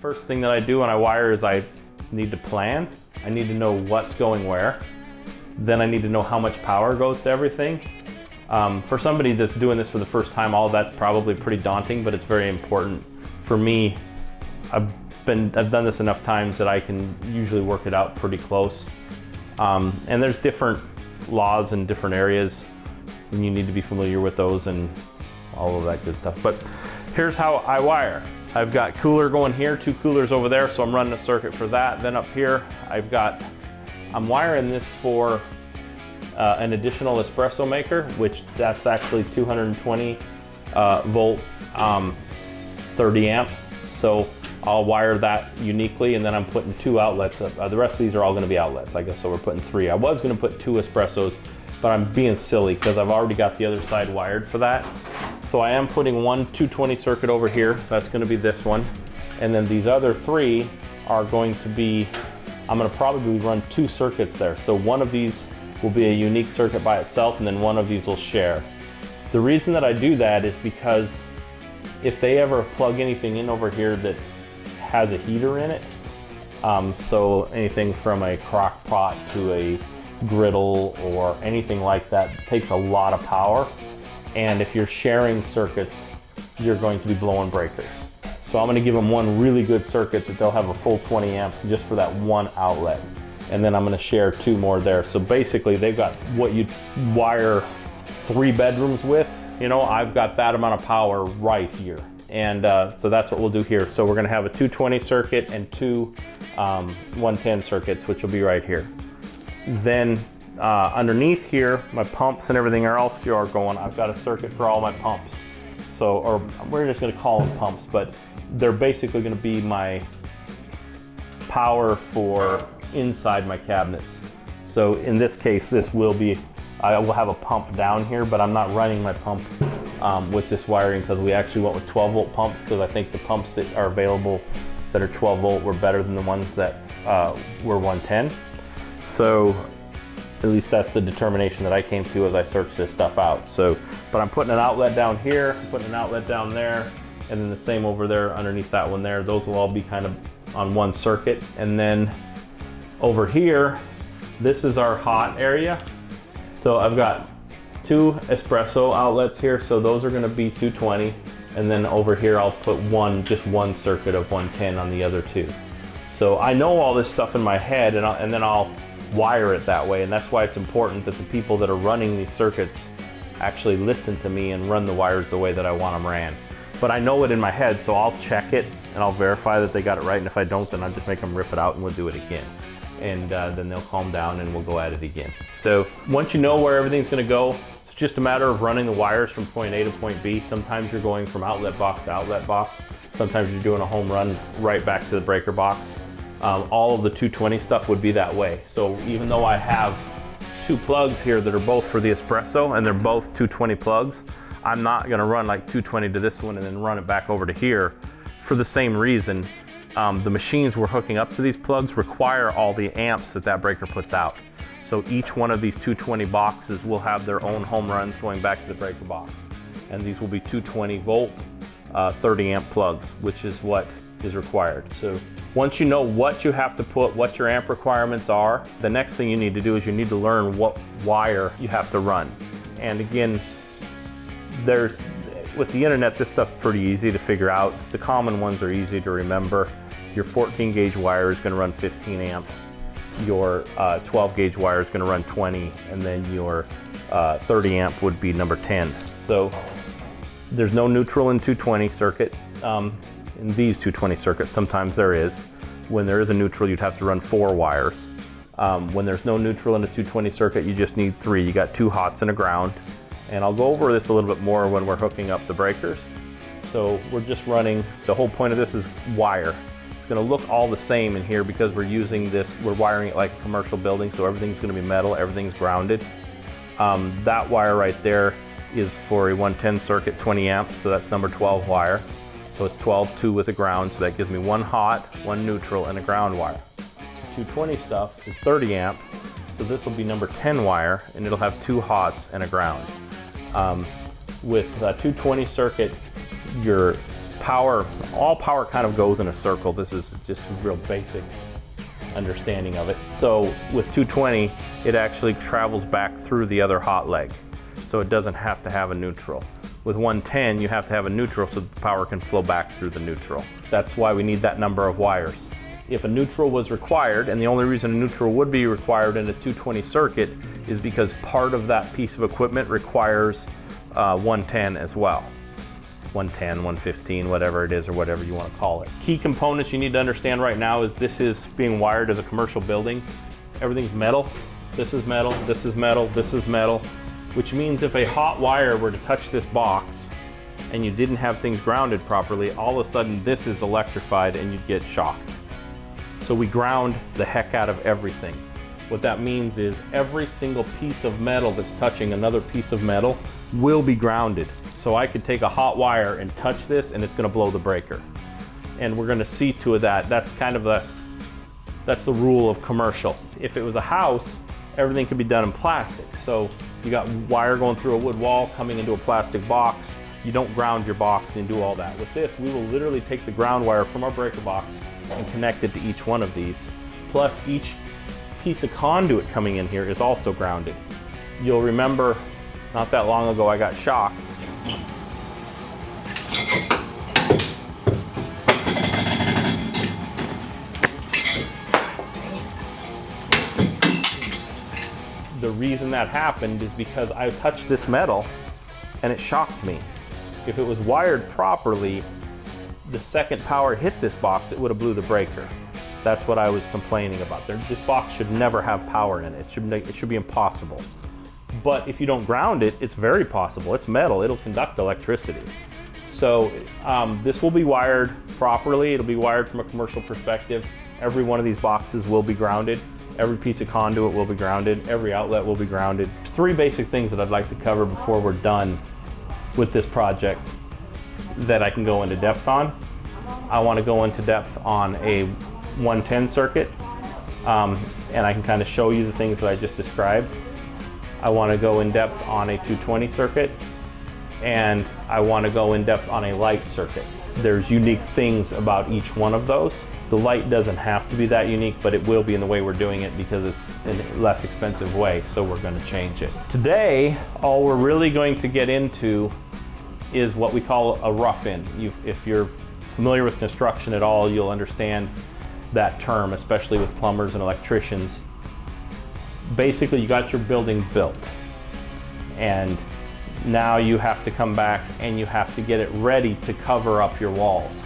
First thing that I do when I wire is I need to plan. I need to know what's going where. Then I need to know how much power goes to everything. For somebody that's doing this for the first time, all that's probably pretty daunting, but it's very important. For me, I've done this enough times that I can usually work it out pretty close. And there's different laws in different areas, and you need to be familiar with those and all of that good stuff. But here's how I wire. I've got cooler going here, 2 coolers over there, so I'm running a circuit for that. Then up here, I'm wiring this for an additional espresso maker, which that's actually 220 volt, 30 amps. So I'll wire that uniquely, and then I'm putting 2 outlets. The rest of these are all gonna be outlets, I guess, so we're putting 3. I was gonna put 2 espressos, but I'm being silly because I've already got the other side wired for that. So I am putting one 220 circuit over here. That's gonna be this one. And then these other 3 are going to be, I'm gonna probably run 2 circuits there. So one of these will be a unique circuit by itself, and then one of these will share. The reason that I do that is because if they ever plug anything in over here that has a heater in it, so anything from a crock pot to a griddle or anything like that takes a lot of power. And if you're sharing circuits, you're going to be blowing breakers. So I'm going to give them one really good circuit that they'll have a full 20 amps just for that one outlet. And then I'm going to share 2 more there. So basically they've got what you'd wire 3 bedrooms with. You know, I've got that amount of power right here. And so that's what we'll do here. So we're going to have a 220 circuit and 2 110 circuits, which will be right here. Then underneath here, my pumps and everything else are going. I've got a circuit for all my pumps. So, or we're just going to call them pumps, but they're basically going to be my power for inside my cabinets. So in this case, I will have a pump down here, but I'm not running my pump with this wiring because we actually went with 12 volt pumps because I think the pumps that are available that are 12 volt were better than the ones that were 110. So at least that's the determination that I came to as I searched this stuff out. So, but I'm putting an outlet down here, I'm putting an outlet down there, and then the same over there underneath that one there. Those will all be kind of on one circuit. And then over here, this is our hot area. So I've got 2 espresso outlets here, so those are gonna be 220. And then over here, I'll put just one circuit of 110 on the other 2. So I know all this stuff in my head, and then I'll wire it that way. And that's why it's important that the people that are running these circuits actually listen to me and run the wires the way that I want them ran. But I know it in my head, so I'll check it and I'll verify that they got it right. And if I don't, then I'll just make them rip it out and we'll do it again. And then they'll calm down and we'll go at it again. So once you know where everything's gonna go, it's just a matter of running the wires from point A to point B. Sometimes you're going from outlet box to outlet box. Sometimes you're doing a home run right back to the breaker box. All of the 220 stuff would be that way. So even though I have 2 plugs here that are both for the espresso and they're both 220 plugs, I'm not gonna run like 220 to this one and then run it back over to here for the same reason. The machines we're hooking up to these plugs require all the amps that breaker puts out. So each one of these 220 boxes will have their own home runs going back to the breaker box. And these will be 220 volt, 30 amp plugs, which is what is required. So once you know what you have to put, what your amp requirements are, the next thing you need to do is you need to learn what wire you have to run. And again, with the internet, this stuff's pretty easy to figure out. The common ones are easy to remember. Your 14 gauge wire is gonna run 15 amps. Your 12 gauge wire is gonna run 20, and then your 30 amp would be number 10. So there's no neutral in 220 circuit. In these 220 circuits, sometimes there is. When there is a neutral, you'd have to run 4 wires. When there's no neutral in a 220 circuit, you just need 3. You got 2 hots and a ground. And I'll go over this a little bit more when we're hooking up the breakers. So we're just running, the whole point of this is wire. It's gonna look all the same in here because we're using this, we're wiring it like a commercial building, so everything's gonna be metal, everything's grounded. That wire right there is for a 110 circuit, 20 amps, so that's number 12 wire. So it's 12, 2 with a ground, so that gives me 1 hot, 1 neutral, and a ground wire. The 220 stuff is 30 amp, so this will be number 10 wire, and it'll have 2 hots and a ground. With a 220 circuit, your power, all power kind of goes in a circle. This is just a real basic understanding of it. So with 220, it actually travels back through the other hot leg. So it doesn't have to have a neutral. With 110, you have to have a neutral so the power can flow back through the neutral. That's why we need that number of wires. If a neutral was required, and the only reason a neutral would be required in a 220 circuit is because part of that piece of equipment requires 110 as well. 110, 115, whatever it is, or whatever you want to call it. Key components you need to understand right now is this is being wired as a commercial building. Everything's metal. This is metal, this is metal, this is metal, which means if a hot wire were to touch this box and you didn't have things grounded properly, all of a sudden this is electrified and you'd get shocked. So we ground the heck out of everything. What that means is every single piece of metal that's touching another piece of metal will be grounded. So I could take a hot wire and touch this and it's gonna blow the breaker. And we're gonna see to it that. That's kind of that's the rule of commercial. If it was a house, everything could be done in plastic. So you got wire going through a wood wall, coming into a plastic box. You don't ground your box and do all that. With this, we will literally take the ground wire from our breaker box and connect it to each one of these. Plus each piece of conduit coming in here is also grounded. You'll remember not that long ago I got shocked. The reason that happened is because I touched this metal and it shocked me. If it was wired properly, the second power hit this box, it would have blew the breaker. That's what I was complaining about. This box should never have power in it. It should be impossible. But if you don't ground it, it's very possible. It's metal, it'll conduct electricity. So this will be wired properly. It'll be wired from a commercial perspective. Every one of these boxes will be grounded. Every piece of conduit will be grounded. Every outlet will be grounded. Three basic things that I'd like to cover before we're done with this project that I can go into depth on. I want to go into depth on a 110 circuit, and I can kind of show you the things that I just described. I want to go in depth on a 220 circuit, and I want to go in depth on a light circuit. There's unique things about each one of those. The light doesn't have to be that unique, but it will be in the way we're doing it because it's in a less expensive way, so we're going to change it. Today, all we're really going to get into is what we call a rough-in. If you're familiar with construction at all, you'll understand that term, especially with plumbers and electricians. Basically, you got your building built, and now you have to come back and you have to get it ready to cover up your walls.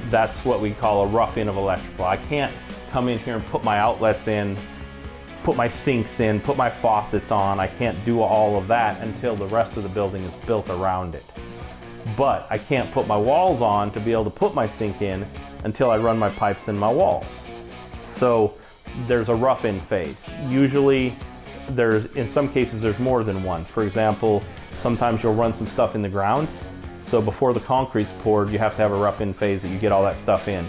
That's what we call a rough-in of electrical. I can't come in here and put my outlets in, put my sinks in, put my faucets on. I can't do all of that until the rest of the building is built around it. But I can't put my walls on to be able to put my sink in until I run my pipes in my walls. So there's a rough-in phase. Usually in some cases there's more than one. For example, sometimes you'll run some stuff in the ground. So before the concrete's poured, you have to have a rough-in phase that you get all that stuff in.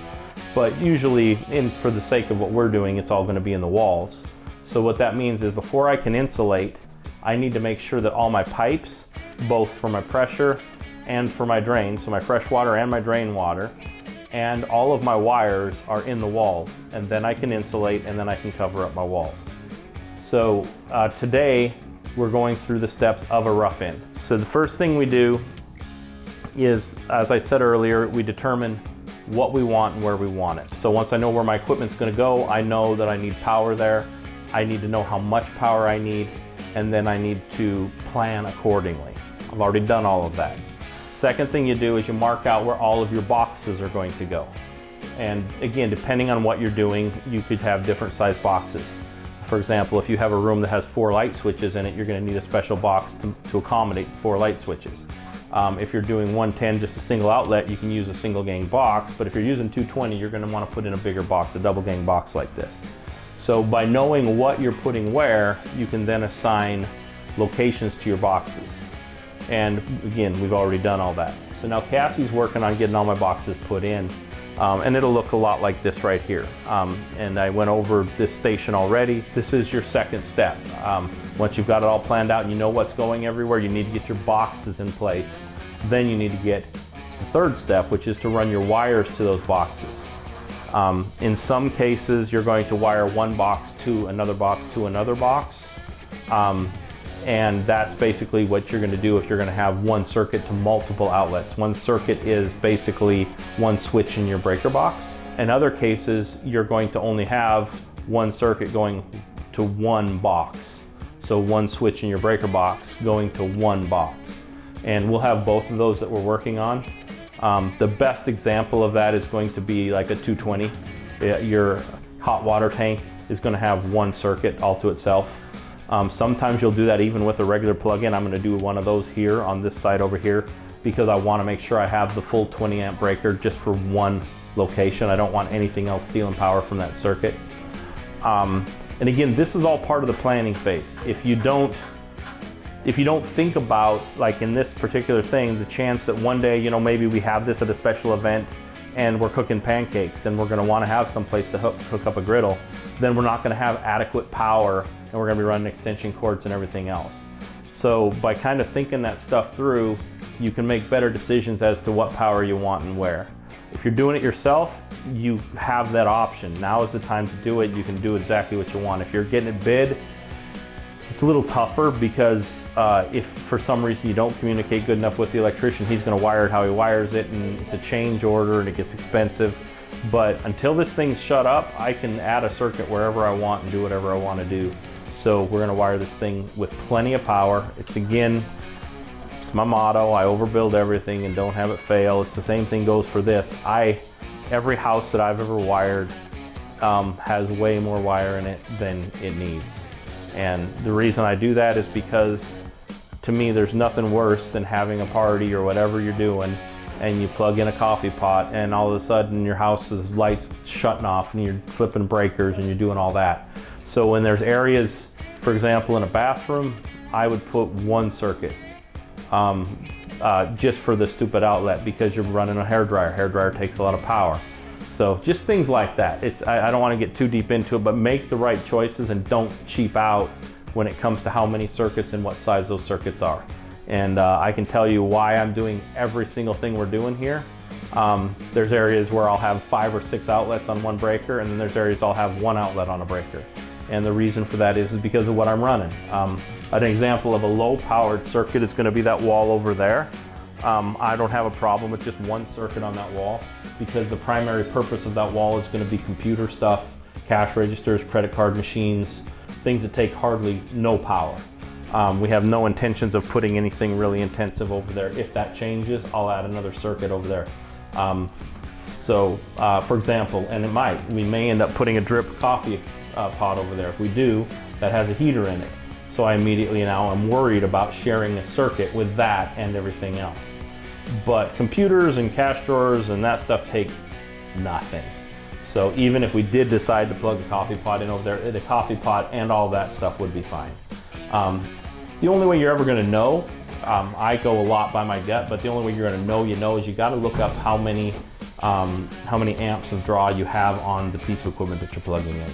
But usually, for the sake of what we're doing, it's all going to be in the walls. So what that means is before I can insulate, I need to make sure that all my pipes, both for my pressure and for my drain, so my fresh water and my drain water, and all of my wires are in the walls. And then I can insulate, and then I can cover up my walls. So today, we're going through the steps of a rough-in. So the first thing we do is, as I said earlier, we determine what we want and where we want it. So once I know where my equipment's going to go, I know that I need power there. I need to know how much power I need, and then I need to plan accordingly. I've already done all of that. Second thing you do is you mark out where all of your boxes are going to go. And again, depending on what you're doing, you could have different size boxes. For example, if you have a room that has 4 light switches in it, you're going to need a special box to accommodate 4 light switches. If you're doing 110, just a single outlet, you can use a single gang box, but if you're using 220, you're going to want to put in a bigger box, a double gang box like this. So by knowing what you're putting where, you can then assign locations to your boxes. And again, we've already done all that. So now Cassie's working on getting all my boxes put in, and it'll look a lot like this right here. And I went over this station already. This is your second step. Once you've got it all planned out and you know what's going everywhere, you need to get your boxes in place. Then you need to get the third step, which is to run your wires to those boxes. In some cases, you're going to wire one box to another box to another box. And that's basically what you're going to do if you're going to have one circuit to multiple outlets. One circuit is basically one switch in your breaker box. In other cases, you're going to only have one circuit going to one box. So one switch in your breaker box going to one box. And we'll have both of those that we're working on. The best example of that is going to be like a 220. Your hot water tank is going to have one circuit all to itself. Sometimes you'll do that even with a regular plug-in. I'm going to do one of those here on this side over here because I want to make sure I have the full 20 amp breaker just for one location. I don't want anything else stealing power from that circuit. And again, this is all part of the planning phase. If you don't think about, like in this particular thing, the chance that one day, you know, maybe we have this at a special event and we're cooking pancakes and we're going to want to have some place to hook up a griddle, then we're not going to have adequate power and we're going to be running extension cords and everything else. So by kind of thinking that stuff through, you can make better decisions as to what power you want and where. If you're doing it yourself, you have that option. Now is the time to do it. You can do exactly what you want. If you're getting it bid, it's a little tougher because if for some reason you don't communicate good enough with the electrician, he's going to wire it how he wires it, and it's a change order and it gets expensive. But until this thing's shut up, I can add a circuit wherever I want and do whatever I want to do. So we're going to wire this thing with plenty of power. It's my motto. I overbuild everything and don't have it fail. It's the same thing goes for this. Every house that I've ever wired has way more wire in it than it needs. And the reason I do that is because to me there's nothing worse than having a party or whatever you're doing and you plug in a coffee pot and all of a sudden your house's lights shutting off and you're flipping breakers and you're doing all that. So when there's areas, for example in a bathroom, I would put one circuit just for the stupid outlet because you're running a hairdryer. Hairdryer takes a lot of power. So just things like that. I don't want to get too deep into it, but make the right choices and don't cheap out when it comes to how many circuits and what size those circuits are. And I can tell you why I'm doing every single thing we're doing here. There's areas where I'll have 5 or 6 outlets on one breaker, and then there's areas I'll have one outlet on a breaker. And the reason for that is because of what I'm running. An example of a low powered circuit is going to be that wall over there. I don't have a problem with just one circuit on that wall because the primary purpose of that wall is going to be computer stuff, cash registers, credit card machines, things that take hardly no power. We have no intentions of putting anything really intensive over there. If that changes, I'll add another circuit over there. For example, and we may end up putting a drip coffee pot over there. If we do, that has a heater in it. So I immediately now am worried about sharing a circuit with that and everything else. But computers and cash drawers and that stuff take nothing. So even if we did decide to plug the coffee pot in over there, the coffee pot and all that stuff would be fine. The only way you're ever going to know, I go a lot by my gut, but the only way you're going to know is you got to look up how many amps of draw you have on the piece of equipment that you're plugging in.